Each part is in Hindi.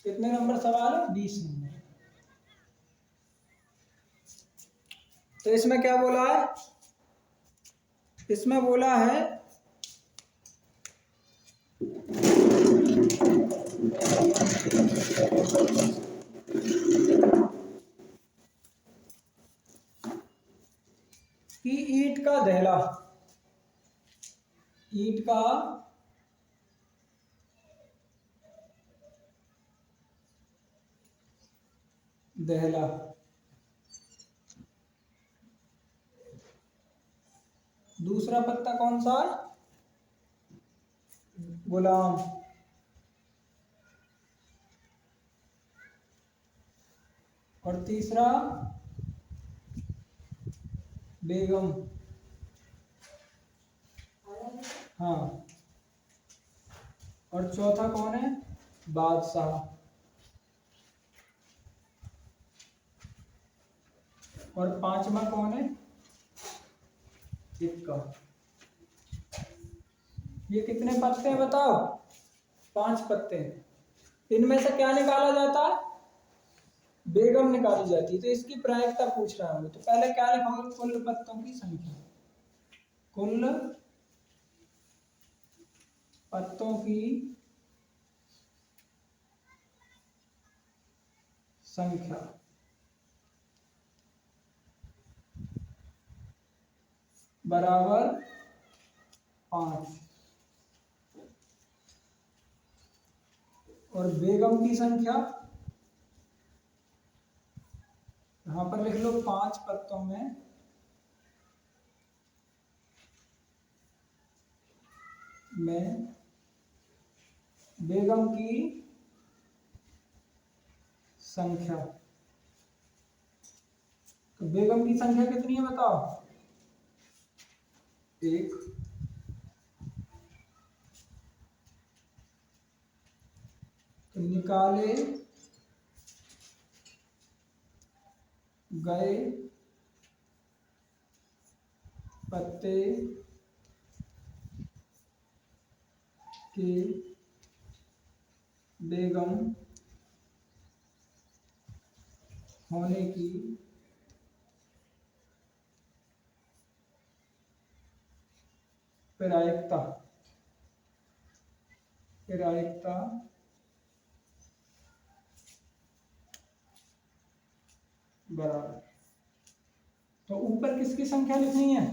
कितने नंबर सवाल है? 20 नंबर। तो इसमें क्या बोला है? इसमें बोला है कि ईंट का दहला, ईंट का दहला दूसरा पत्ता कौन सा है? गुलाम। और तीसरा बेगम। हाँ। और चौथा कौन है? बादशाह। और पांचवा कौन है? इक्का। ये कितने पत्ते हैं बताओ? 5 पत्ते हैं। इनमें से क्या निकाला जाता है? बेगम निकाली जाती है। तो इसकी प्रायिकता पूछ रहा हूँ, तो पहले क्या लिखोगे? कुल पत्तों की संख्या। कुल पत्तों की संख्या बराबर 5। और बेगम की संख्या यहां पर लिख लो, 5 पत्तों में बेगम की संख्या। तो बेगम की संख्या कितनी है बताओ? 1। तो निकाले गए पत्ते के बेगम होने की प्रायिकता बराबर। तो ऊपर किसकी संख्या लिखनी है?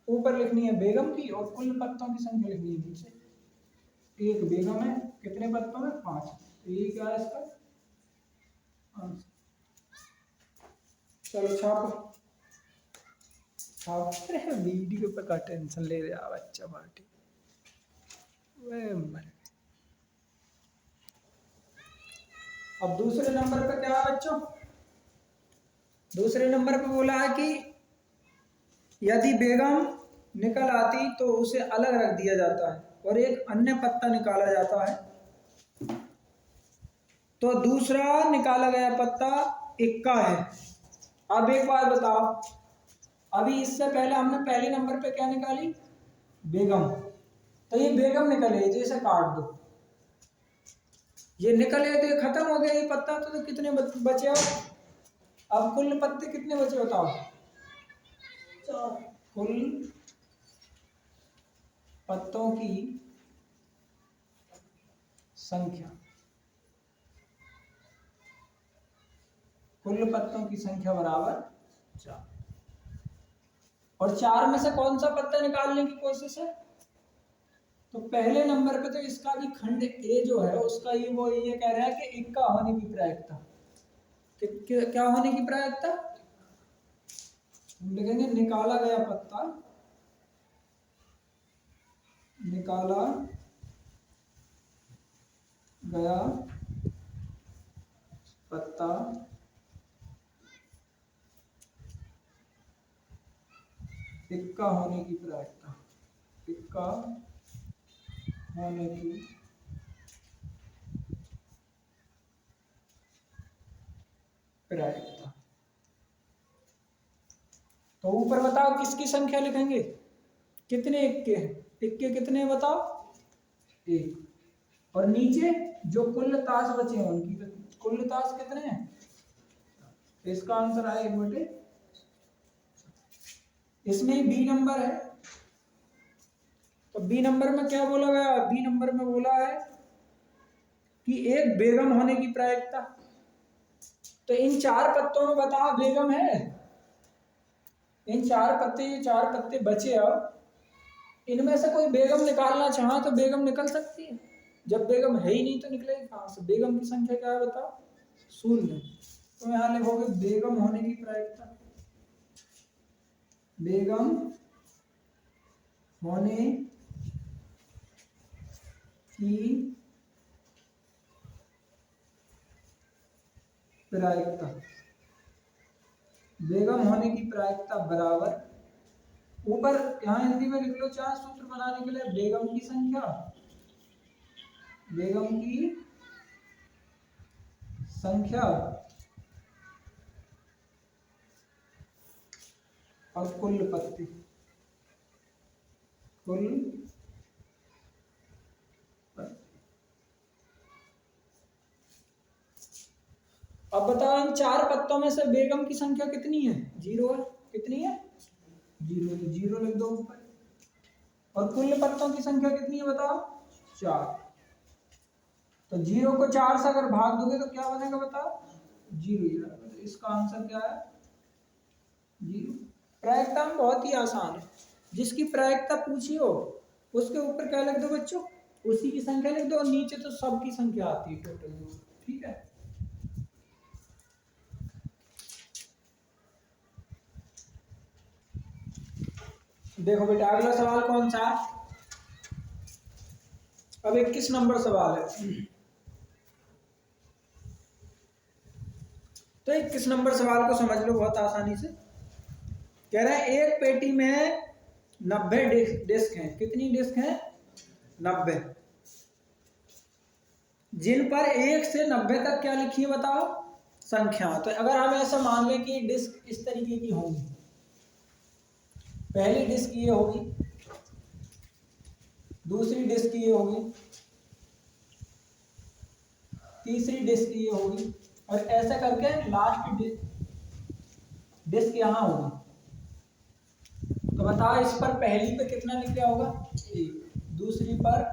ऊपर लिखनी है बेगम की, और कुल पत्तों की संख्या लिखनी है नीचे। एक बेगम है, कितने पत्तों में? 5। तो ये क्या है इसका आंसर। चलो छापो। अरे वीडियो पे का टेंशन ले रहा बच्चा पार्टी। अब दूसरे नंबर पे क्या है बच्चों? दूसरे नंबर पे बोला है कि यदि बेगम निकल आती तो उसे अलग रख दिया जाता है और एक अन्य पत्ता निकाला जाता है। तो दूसरा निकाला गया पत्ता इक्का है। अब एक बात बताओ, अभी इससे पहले हमने पहले नंबर पे क्या निकाली? बेगम। तो ये बेगम निकले, जैसे काट दो, ये निकले तो ये खत्म हो गया ये पत्ता। तो कितने बचे? अब कुल पत्ते कितने बचे बताओ? 4। कुल पत्तों की संख्या, कुल पत्तों की संख्या बराबर 4। और 4 में से कौन सा पत्ता निकालने की कोशिश है? तो पहले नंबर पे तो इसका भी खंड ए जो है उसका ये कह रहा है कि इक्का होने की प्रायिकता। क्या होने की प्रायिकता? हम लिखेंगे निकाला गया पत्ता, निकाला गया पत्ता इक्का होने की प्रायिकता, इक्का होने की प्रायिकता। तो ऊपर बताओ किसकी संख्या लिखेंगे? कितने इक्के हैं? इक्के कितने बताओ? 1। और नीचे जो कुल तास बचे हैं उनकी कुल तास कितने हैं? इसका आंसर आया 1/, इसमें बी नंबर है। तो बी नंबर में क्या बोला गया? बी नंबर में बोला है कि एक बेगम होने की प्रायिकता। तो इन 4 पत्तों में बताओ बेगम है? इन 4 पत्ते, ये 4 पत्ते बचे, अब इनमें से कोई बेगम निकालना चाहा तो बेगम निकल सकती है। जब बेगम है ही नहीं तो निकलेगी कहां से? बेगम की संख्या क्या है बताओ? 0। तो यहां लिखोगे बेगम होने की प्रायिकता। बेगम होने की प्रायिकता, बेगम होने की प्रायिकता बराबर, ऊपर यहां हिंदी में लिख लो चाहे सूत्र बनाने के लिए, बेगम की संख्या, बेगम की संख्या और कुल पत्ते, कुल पत्ते। अब बताओ इन 4 पत्तों में से बेगम की संख्या कितनी है? 0 है। कितनी है? 0। तो 0 लिख दो ऊपर। और कुल पत्तों की संख्या कितनी है बताओ? 4। तो 0 को 4 से अगर भाग दोगे तो क्या बनेगा बताओ? 0। तो इसका आंसर क्या है? 0। प्रायिकता में बहुत ही आसान है, जिसकी प्रायिकता पूछी हो उसके ऊपर क्या लिख दो बच्चों? उसी की संख्या लिख दो, और नीचे तो सबकी संख्या आती है टोटल। ठीक है। देखो बेटा अगला सवाल कौन सा? अब 21 नंबर सवाल है। तो 21 नंबर सवाल को समझ लो बहुत आसानी से। कह रहा है एक पेटी में 90 डिस्क हैं। कितनी डिस्क हैं? 90। जिन पर 1 से 90 तक क्या लिखी है बताओ? संख्या। तो अगर हम ऐसा मान लें कि डिस्क इस तरीके की होंगी, पहली डिस्क ये होगी, दूसरी डिस्क ये होगी, तीसरी डिस्क ये होगी, और ऐसा करके लास्ट डिस्क यहां होगी। तो बताओ इस पर पहली पे कितना लिख लिया होगा? 1, दूसरी पर,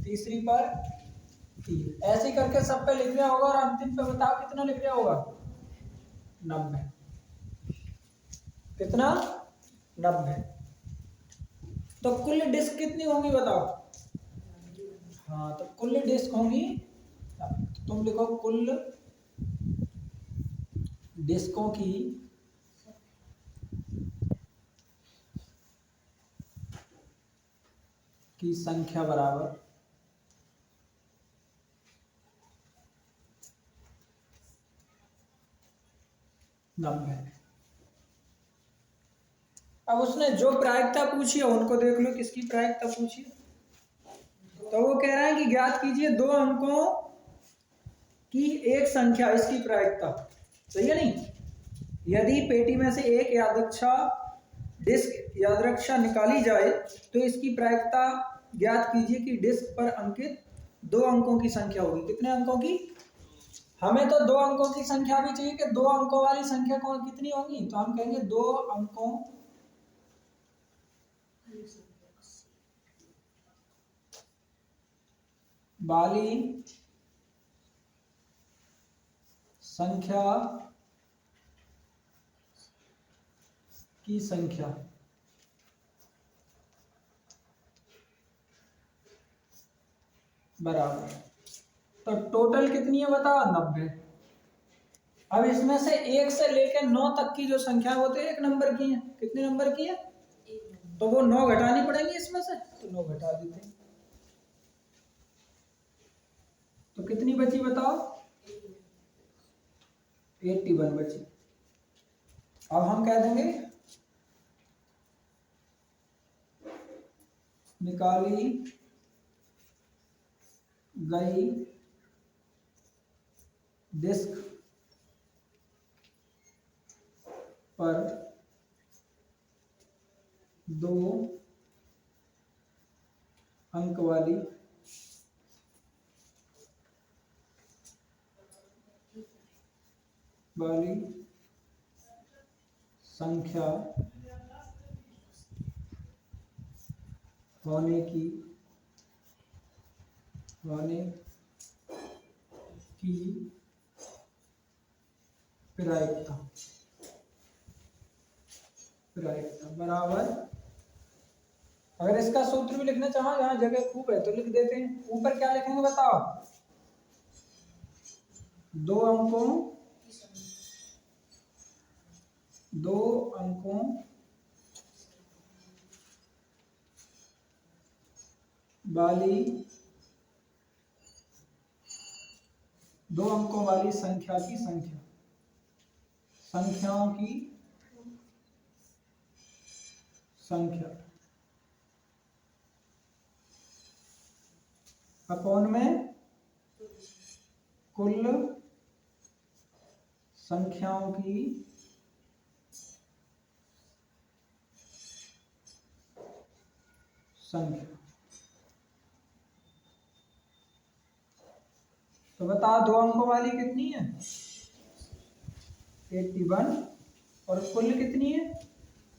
तीसरी पर 3, ऐसे ही करके सब पे लिख लिया होगा, और अंतिम पे बताओ कितना लिख लिया होगा? 90। कितना? 90। तो कुल डिस्क कितनी होंगी बताओ? हाँ, तो कुल डिस्क होंगी, तो तुम लिखो कुल डिस्कों की संख्या बराबर 90। अब उसने जो प्रायिकता पूछी है उनको देख लो, किसकी प्रायिकता पूछी है। तो वो कह रहा है कि ज्ञात कीजिए 2 अंकों की एक संख्या, इसकी प्रायिकता। सही है नहीं? यदि पेटी में से एक यादृच्छा निकाली जाए तो इसकी प्रायिकता ज्ञात कीजिए कि डिस्क पर अंकित 2 अंकों की संख्या होगी। कितने अंकों की? हमें तो 2 अंकों की संख्या भी चाहिए कि 2 अंकों वाली संख्या कौन कितनी होगी। तो हम कहेंगे 2 अंकों वाली संख्या की संख्या बराबर, तो टोटल कितनी है बताओ? 90। अब इसमें से 1 से लेकर 9 तक की जो संख्या वो तो 1 नंबर की है। कितने नंबर की है? तो वो 9 घटानी पड़ेंगी इसमें से, तो 9 घटा देते हैं। तो कितनी बची बताओ? 81 बची। अब हम कह देंगे निकाली गई डिस्क पर 2 अंक वाली वाली संख्या होने की प्रायिकता बराबर। अगर इसका सूत्र भी लिखना चाहो, यहाँ जगह खूब है तो लिख देते हैं। ऊपर क्या लिखेंगे बताओ? दो अंकों वाली संख्याओं की संख्या अपॉन में कुल संख्याओं की संख्या। तो बताओ दो अंकों वाली कितनी है? 81। और कुल कितनी है?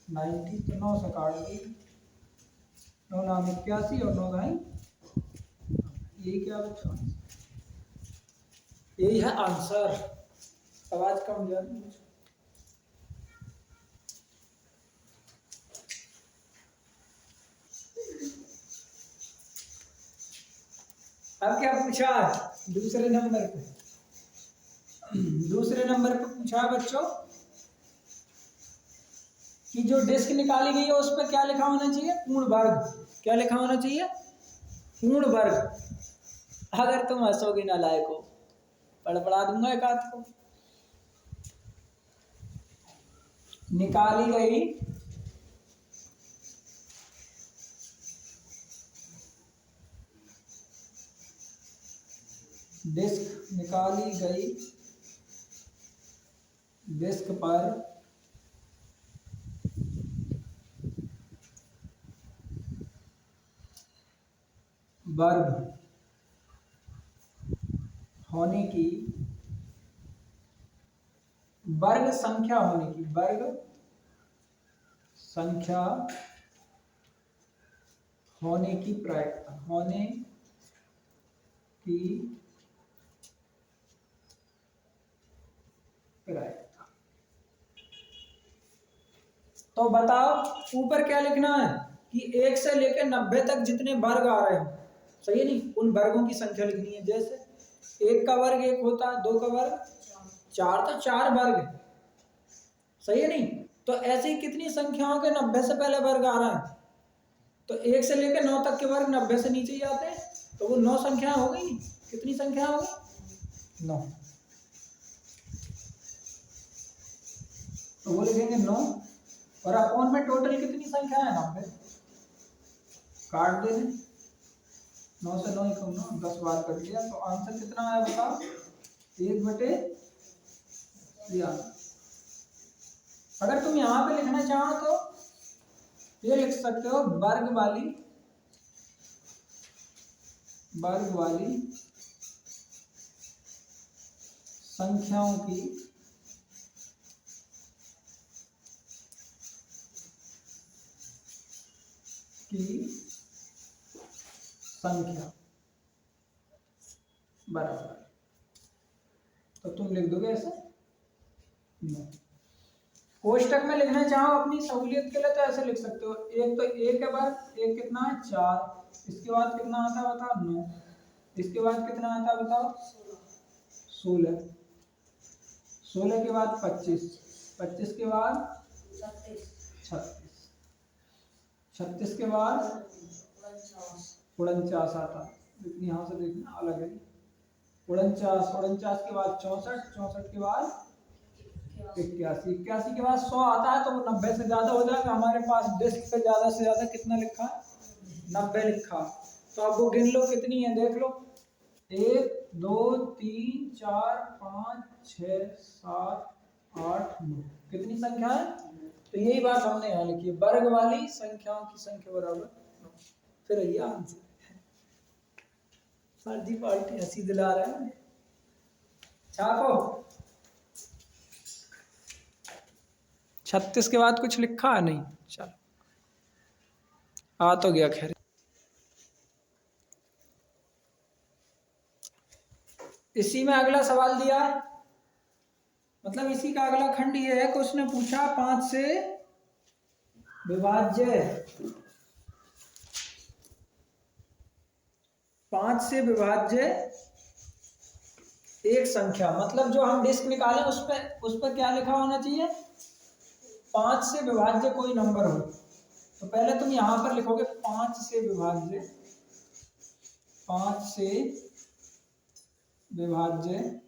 90। तो 9 से काट दी, 9 नाम 81 और 9 दाई, यही क्या बच्चा? यही है आंसर। आवाज कम जा रही है। अब क्या पूछा दूसरे नंबर पे? दूसरे नंबर पे पूछा बच्चों कि जो डिस्क निकाली गई है उस पर क्या लिखा होना चाहिए? पूर्ण वर्ग। क्या लिखा होना चाहिए? पूर्ण वर्ग। अगर तुम हंसोगे ना लायक हो, पढ़ा दूंगा एक आध को। निकाली गई डिस्क पर वर्ग होने की वर्ग संख्या होने की प्रायिकता तो बताओ ऊपर क्या लिखना है कि 1 से लेकर 90 तक जितने वर्ग आ रहे हैं, सही है नहीं, उन वर्गों की संख्या लिखनी है। जैसे 1 का वर्ग 1 होता है, 2 का वर्ग 4, तो 4 वर्ग है, सही है नहीं। तो ऐसे ही कितनी संख्याओं के 90 से पहले वर्ग आ रहा है, तो 1 से लेकर 9 तक के वर्ग 90 से नीचे ही आते हैं, तो वो 9 संख्या हो गई। कितनी संख्या हो गई? 9। तो वो लिखेंगे 9 और अपॉन में टोटल कितनी संख्या है? 90। काट दे 9 से 9 कम 9, 10 बार कर दिया, तो आंसर कितना आया बताओ? 1/3। अगर तुम यहाँ पे लिखना चाहो तो ये लिख सकते हो वर्ग वाली संख्याओं की संख्या बराबर। तो तुम लिख दोगे ऐसे। कोष्टक में लिखना चाहो अपनी सहूलियत के लिए तो ऐसे लिख सकते हो। एक तो एक के बाद एक कितना है? 4। इसके बाद कितना आता है बताओ? 9। इसके बाद कितना आता है बताओ? 16। 16 के बाद 25। 25 के बाद 36। 36 के बाद 49 आता है। लेकिन यहाँ से देखना अलग है। 49। 49 के बाद 64। 64 के बाद 81। 81 के बाद 100 आता है, तो वो 90 से ज्यादा हो जाएगा। हमारे पास डिस्क पे ज्यादा से ज्यादा कितना लिखा है? 90 लिखा। तो अब वो गिन लो कितनी है, देख लो। 1 2 3 4 5 6 7 8 9। कितनी संख्या है? तो यही बात हमने यहाँ लिखी है, वर्ग वाली संख्याओं की संख्या बराबर 9। फिर ये आंसर। फर्जी पार्टी हंसी दिला रहा है। छापो। 36 के बाद कुछ लिखा है नहीं, चलो आ तो गया। खैर इसी में अगला सवाल दिया, मतलब इसी का अगला खंड ये है कि उसने पूछा 5 से विभाज्य 5 से विभाज्य एक संख्या, मतलब जो हम डिस्क निकालें उस पर क्या लिखा होना चाहिए, 5 से विभाज्य कोई नंबर हो। तो पहले तुम यहां पर लिखोगे 5 से विभाज्य, 5 से विभाज्य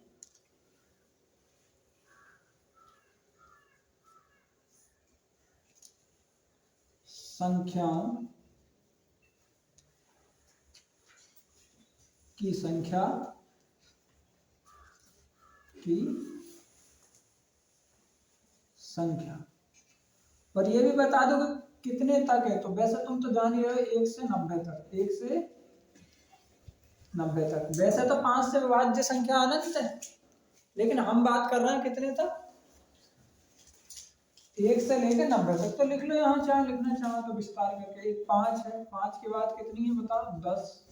संख्याओं की संख्या की संख्या। और ये भी बता दो कि कितने तक है। तो वैसे तुम तो जान ही रहे हो 1 से 90 तक, 1 से 90 तक। वैसे तो 5 से विभाज्य संख्या अनंत है, लेकिन हम बात कर रहे हैं कितने तक, 1 से लेकर 90 तक। तो लिख लो यहाँ, चाहे लिखना चाहो तो विस्तार करके। एक 5 है, 5 के बाद कितनी है बताओ, 10,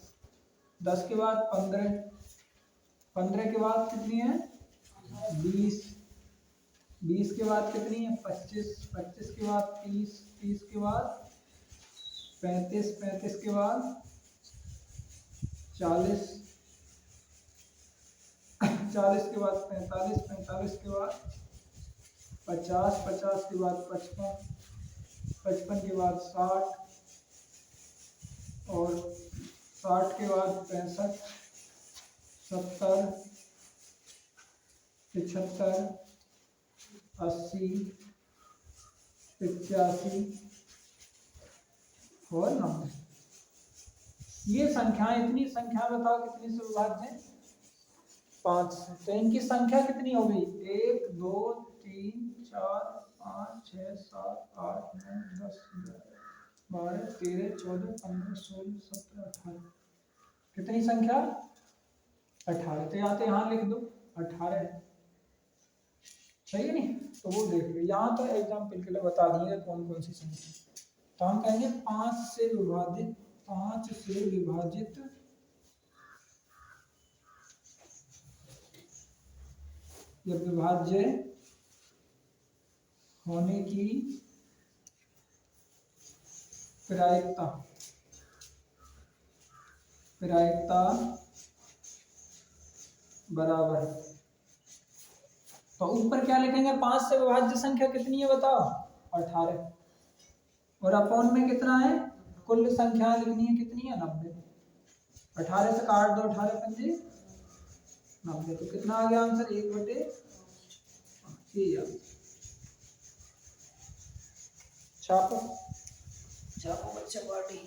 10 के बाद 15, 15 के बाद कितनी है 20, 20 के बाद कितनी है 25, 25 के बाद 30, 30 के बाद 35, 35 के बाद 40, 40 के बाद 45, 45 के बाद 50, 50 के बाद 55, 55 के बाद 60 और 60 के बाद 65, 70, 75, 80, 85 और 90। ये संख्याएं, इतनी संख्या बताओ कितनी से विभाज्य है, 5 से। तो इनकी संख्या कितनी होगी, 1 2 3 4 5 6 7 8 9 10 11 12 13 14 15 16 17 18। कितनी संख्या 18। तो यहाँ तो यहाँ लिख दो 18 है, सही है नहीं। तो वो देख लो, यहाँ तो एग्जाम्पल के लिए बता दिए कौन कौन सी संख्या। तो हम कहेंगे 5 से विभाजित, 5 से विभाजित या विभाज्य होने की प्रायिकता, प्रायिकता बराबर। तो ऊपर क्या लिखेंगे, 5 से विभाज्य संख्या कितनी है बताओ 18, और अपॉन में कितना है, कुल संख्या लिखनी है कितनी है 90। 18 से काट दो, 18 पंजे 90। तो कितना आ गया आंसर, 1/5। छापो छापो बच्चा पार्टी।